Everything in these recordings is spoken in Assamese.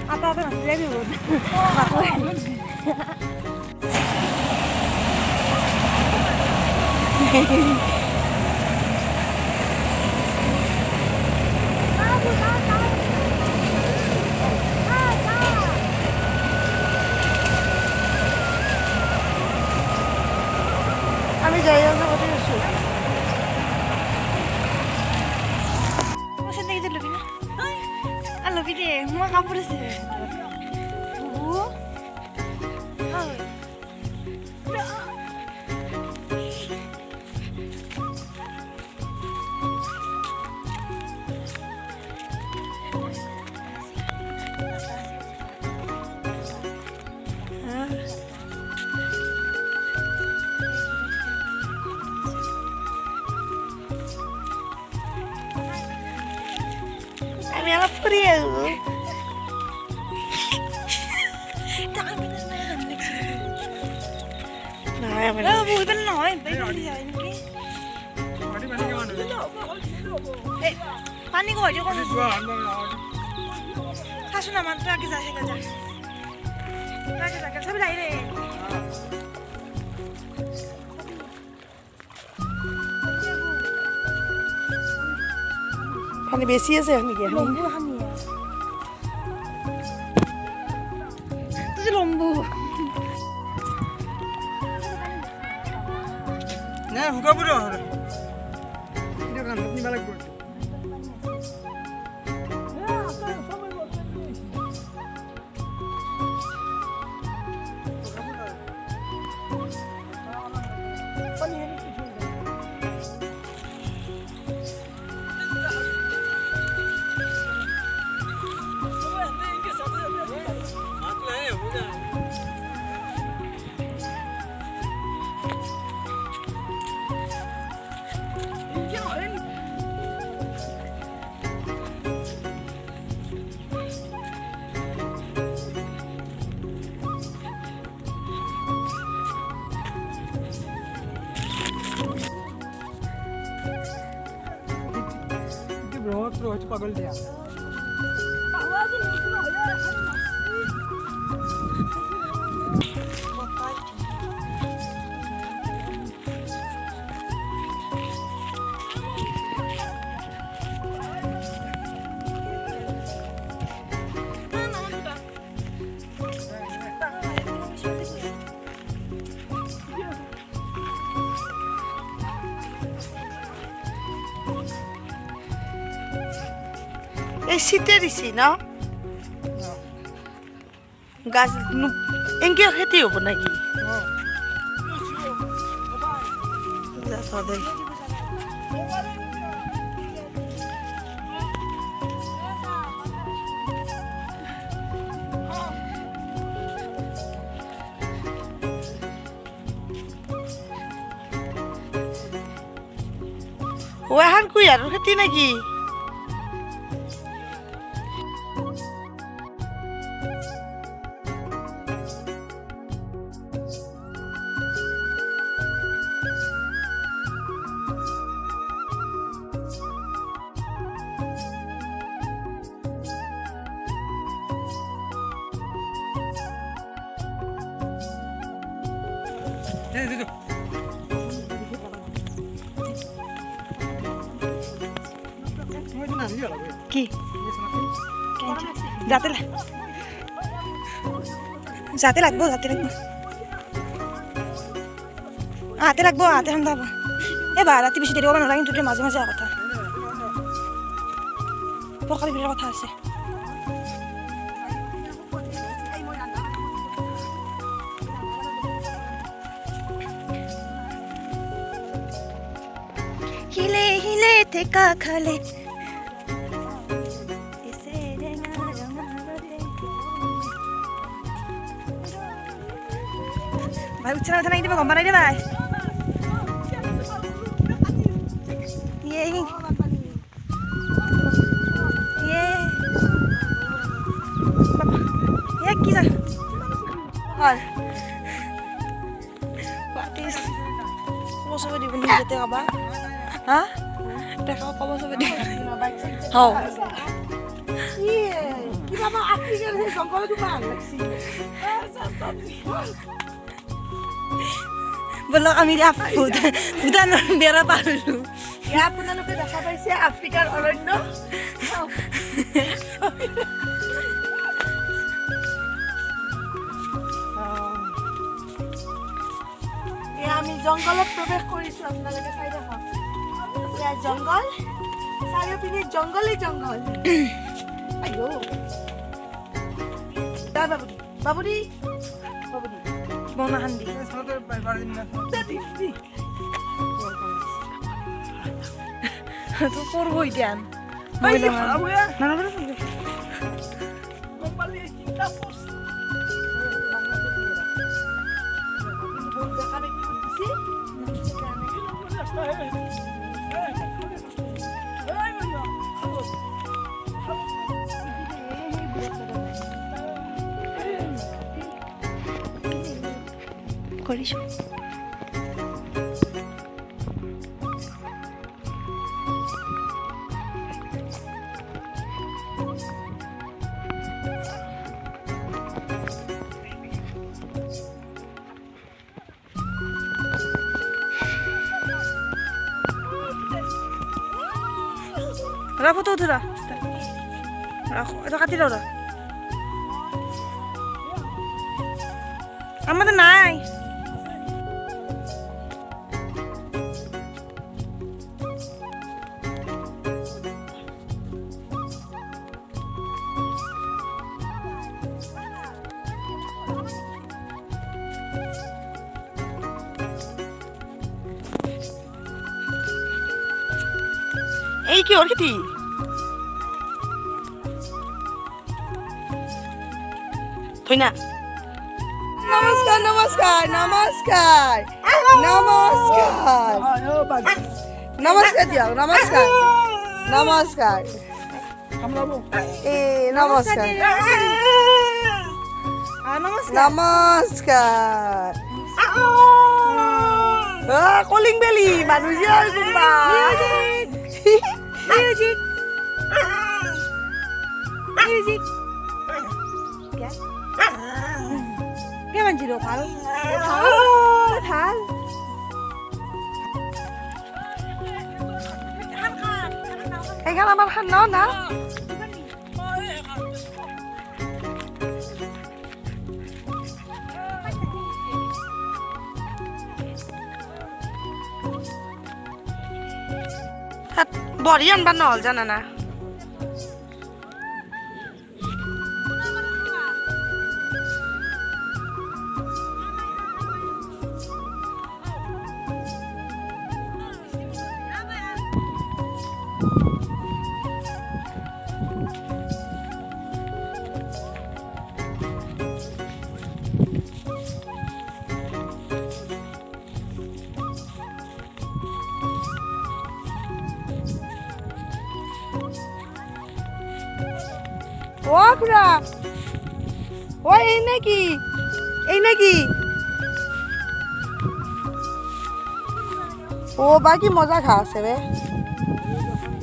apa nasilnya dulu. Kami jaya seperti itu. Masih tinggi lebih nih. Ah lebih deh, mau kapur sih. Bu. Kami apa pria lu? Jangan beneran. Nah, yang bener. Bu, itu nói, bây giờ ini. पानी को हजो कौन सा? हाँ सुना मात्र आगे जाके कर जा। आगे जाके सब लाई रे। पानी बेसी है से हमी क्या? लंबू हमी है। तुझे लंबू। नहीं हुआ बुरा हो रहा। ये काम अपनी बालक बोल। रोज पगल दिया এই শীতের দিছি না গাছ এনকে খেতে হবো নাকি ও এখন কুই আর খেতে নাকি কি যাতে যাতে লাগবো হাতে লাগবো হাতে সান্দাবো এবার রাতে বেশি দেরি হবে না কিন্তু মাঝে মাঝে কথা তরকারি বিরাট কথা আছে हिले हिले থেকা খালে ভাই উঠছে না নাকি দেবে গম বানাই দে ভাই ইয়ে ইয়ে ইয়ে কি যা আর পাটিস কব সবে দিবনি যেতে আবার হ্যাঁ দেখাও কব সবে দিবনি হও ইয়ে কি বাবা আপনি জংঘলত ভাল লাগছি বলক আমি ভূটানৰ বেৰা পাৰলো এয়া আপোনালোকে দেখা পাইছে আফ্ৰিকাৰ অৰণ্য এয়া আমি জংঘলত প্ৰৱেশ কৰিছো আপোনালোকে চাই দেখক এয়া জংঘল চাৰিওপিনে জংঘলেই জংঘল আইও দা বাবুদি বাবুদি বাবুদি বনাহান দি সাঁতার পারি না তো করবো ইটান করিস রাখো তো ধরা রাখো এটা কাটি দাও আমাদের নাই এই কি ওর কি তুই না নমস্কাৰ নমস্কাৰ নমস্কাৰ নমস্কাৰ নমস্কাৰ দিয়ক নমস্কাৰ নমস্কাৰ নমস্কাৰ নমস্কাৰ কলিং বেলি মানুহ যে কোনোবা মিউজিক মিউজিক কেমন ছিল ভালো ভাল এইখান আমার খান না বড়ি আনবার নহল জানা না ও পুরা ও এই নাকি ও বাকি মজা খা আছে বে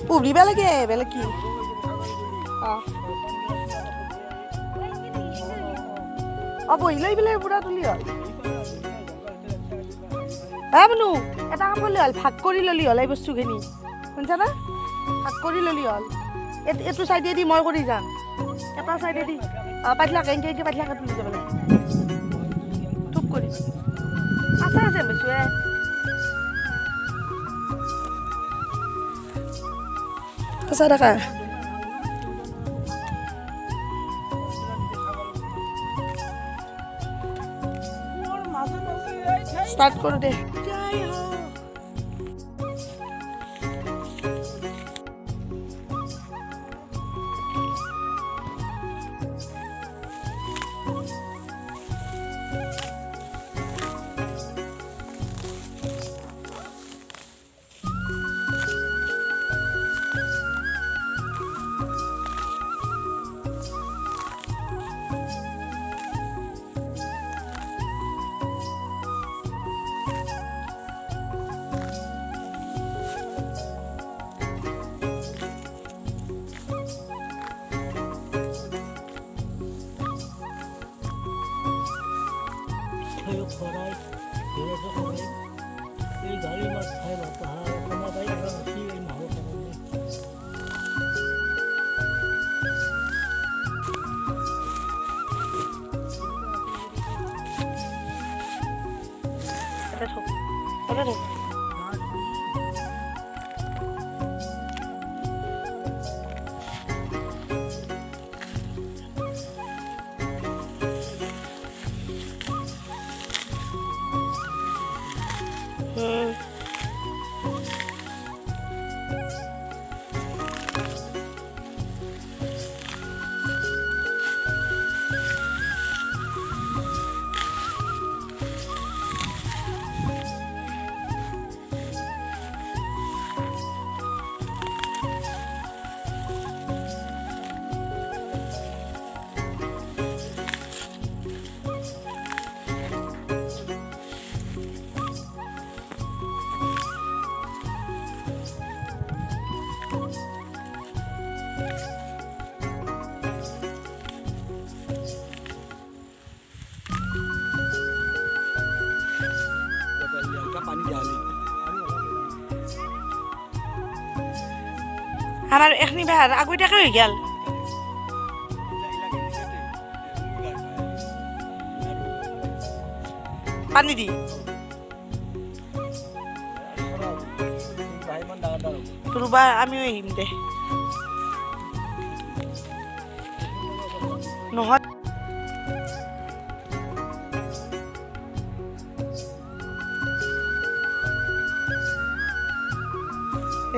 উবলিবা লাগে বেলে কি বহি লৈ পেলাই পুৰা তুলি হল বনু এটা কাম কৰিলে হল ভাগ কৰি ললি হল এই বস্তুখিনি শুনছা না ভাগ কৰি ললি হল এইটো চাইডেদি মই কৰি যাম এটা চাইডেদি পাতলাকে এনেকৈ পাতলাকে তুলি যাব লাগে টুপ কৰি আছে বেচুৱে সঁচা দেখা স্টাৰ্ট কৰে দে খৰাই ঘৰতে খৰাই এই গাড়ী মাছ খাই ভাত খানা পাই আৰু নাচি এই মাহৰ কাৰণে এটা থোক এটা থোক আমার এখনি বেহার আগুইটাকে হয়ে গেল পানি দি রুবা আমিও আহিম দে নহয়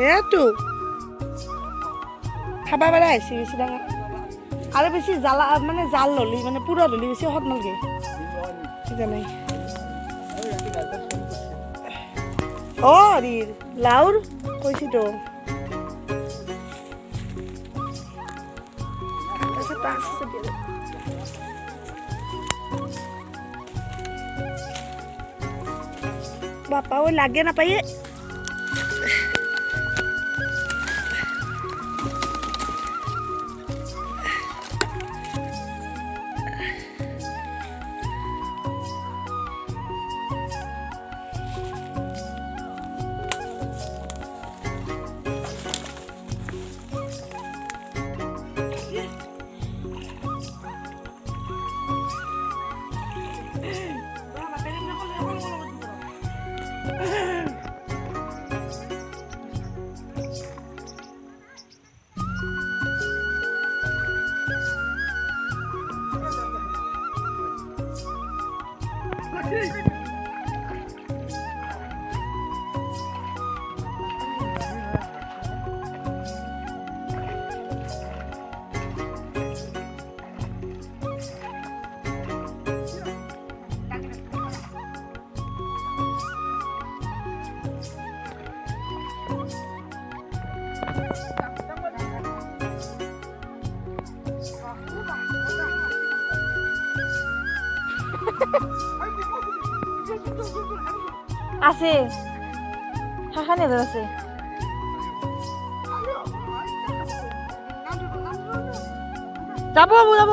এইটো খাবা পাৰা আহিছে বেছি ডাঙৰ আৰু বেছি জ্বালা মানে জাল ল'লি মানে পুৰা ল'লি বেছি সদ নালগে ঠিক নাই অ' ৰিৰ লাউৰ কৈছিতো বাপা ওই লাগে নাপায়ে আছে শাখানে আছে যাব যাব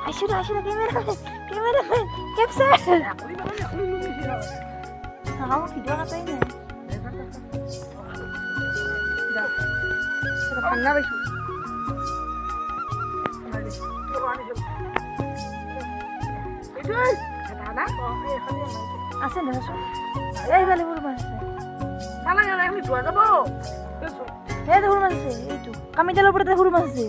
আসুন আসুন ক্যামেরা ক্যামেরা ক্যাপচার আমার ভিডিও কাটাই না ঠান্ডা বেশি আছে না এইবারে হুর মারছে এই তো হুর মারছে এই তো কামিটার উপরে হুর মারছে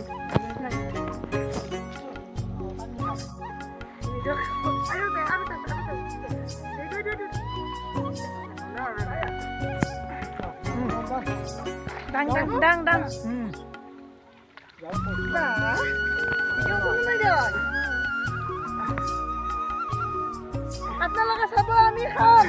ডাং ডাং ডাং ডাং আপনার চাব আমি খাম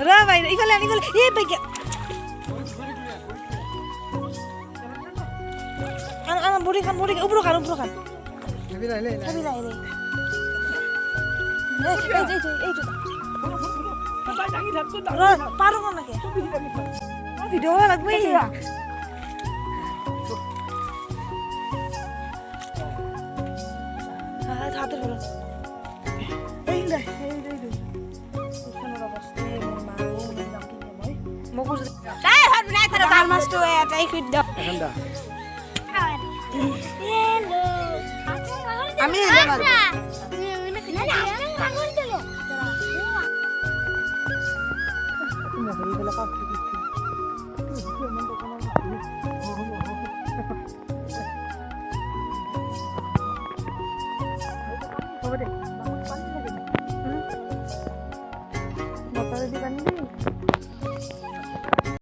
রা ভাই ইফালে আনি গেল এই ভাই বডি খান ওপৰ খান হেবি লাইলে চাবি লাই ৰে এইটো পাৰো নালাগে ভিডিঅ' লাগবো হাতেৰ বলো এই দে আমি হ'ব দে মটৰেদি বান্ধি